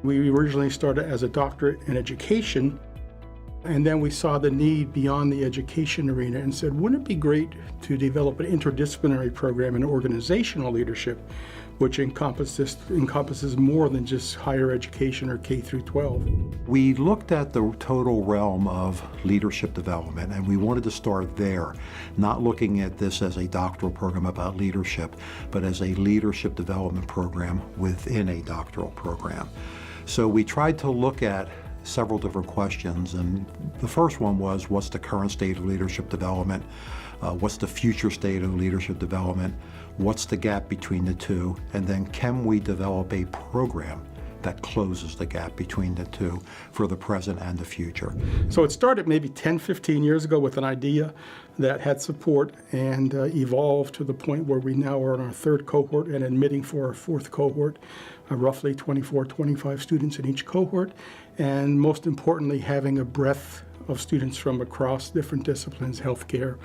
We originally started as a doctorate in education, and then we saw the need beyond the education arena and said, wouldn't it be great to develop an interdisciplinary program in organizational leadership, which encompasses more than just higher education or K through 12. We looked at the total realm of leadership development, and we wanted to start there, not looking at this as a doctoral program about leadership, but as a leadership development program within a doctoral program. So we tried to look at several different questions, and the first one was, what's the current state of leadership development? What's the future state of leadership development? What's the gap between the two? And then can we develop a program that closes the gap between the two for the present and the future? So it started maybe 10, 15 years ago with an idea that had support and evolved to the point where we now are in our third cohort and admitting for our fourth cohort, roughly 24, 25 students in each cohort, and most importantly, having a breadth of students from across different disciplines: healthcare,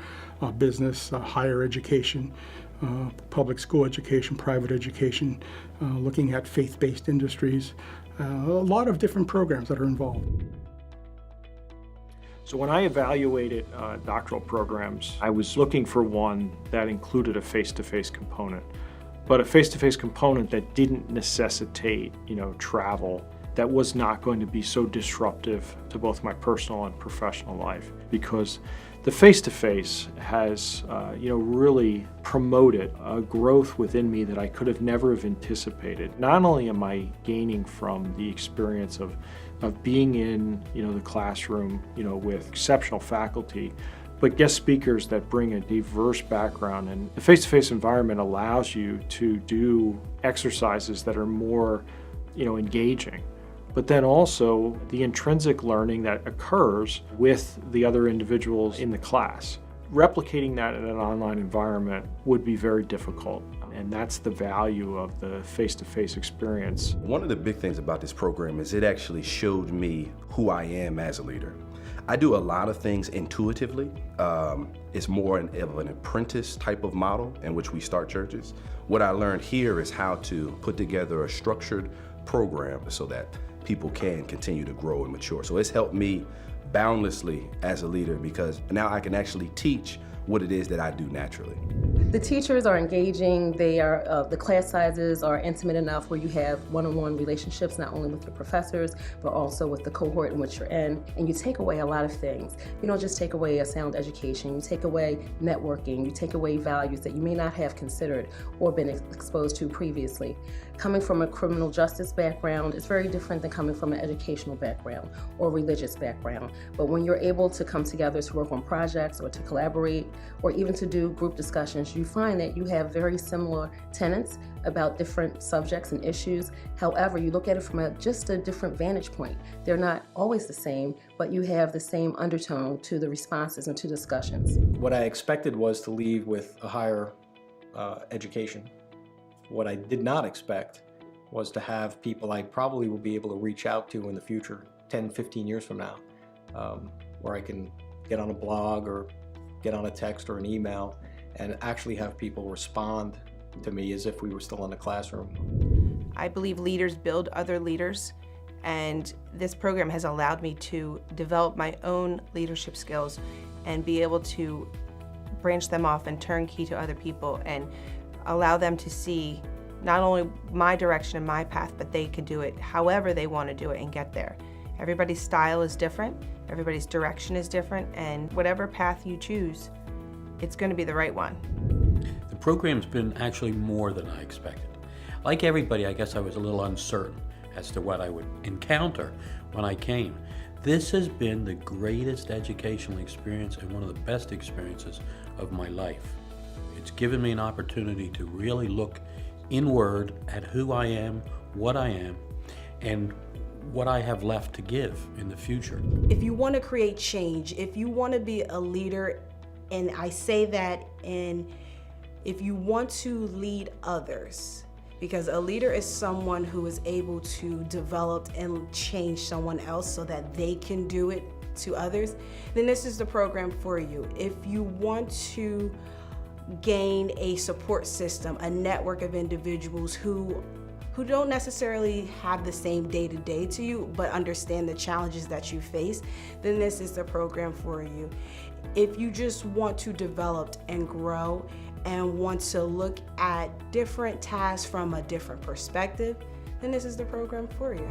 business, higher education, public school education, private education, looking at faith-based industries, a lot of different programs that are involved. So when I evaluated doctoral programs, I was looking for one that included a face-to-face component, but a face-to-face component that didn't necessitate, travel, that was not going to be so disruptive to both my personal and professional life, because the face-to-face has, really promoted a growth within me that I could have never have anticipated. Not only am I gaining from the experience of being in, the classroom, with exceptional faculty, but guest speakers that bring a diverse background. And the face-to-face environment allows you to do exercises that are more, engaging. But then also the intrinsic learning that occurs with the other individuals in the class. Replicating that in an online environment would be very difficult, and that's the value of the face-to-face experience. One of the big things about this program is it actually showed me who I am as a leader. I do a lot of things intuitively. It's more of an apprentice type of model in which we start churches. What I learned here is how to put together a structured program so that people can continue to grow and mature. So it's helped me boundlessly as a leader, because now I can actually teach what it is that I do naturally. The teachers are engaging. The class sizes are intimate enough where you have one-on-one relationships, not only with your professors, but also with the cohort in which you're in. And you take away a lot of things. You don't just take away a sound education. You take away networking. You take away values that you may not have considered or been exposed to previously. Coming from a criminal justice background is very different than coming from an educational background or religious background. But when you're able to come together to work on projects or to collaborate or even to do group discussions, you find that you have very similar tenets about different subjects and issues. However, you look at it from just a different vantage point. They're not always the same, but you have the same undertone to the responses and to discussions. What I expected was to leave with a higher education. What I did not expect was to have people I probably will be able to reach out to in the future, 10, 15 years from now, where I can get on a blog or get on a text or an email and actually have people respond to me as if we were still in the classroom. I believe leaders build other leaders, and this program has allowed me to develop my own leadership skills and be able to branch them off and turnkey to other people and allow them to see not only my direction and my path, but they can do it however they want to do it and get there. Everybody's style is different, everybody's direction is different, and whatever path you choose, it's going to be the right one. The program's been actually more than I expected. Like everybody, I guess I was a little uncertain as to what I would encounter when I came. This has been the greatest educational experience and one of the best experiences of my life. It's given me an opportunity to really look inward at who I am, what I am, and what I have left to give in the future. If you want to create change, if you want to be a leader, and I say that if you want to lead others, because a leader is someone who is able to develop and change someone else so that they can do it to others, then this is the program for you. If you want to gain a support system, a network of individuals who who don't necessarily have the same day-to-day to you, but understand the challenges that you face, then this is the program for you. If you just want to develop and grow and want to look at different tasks from a different perspective, then this is the program for you.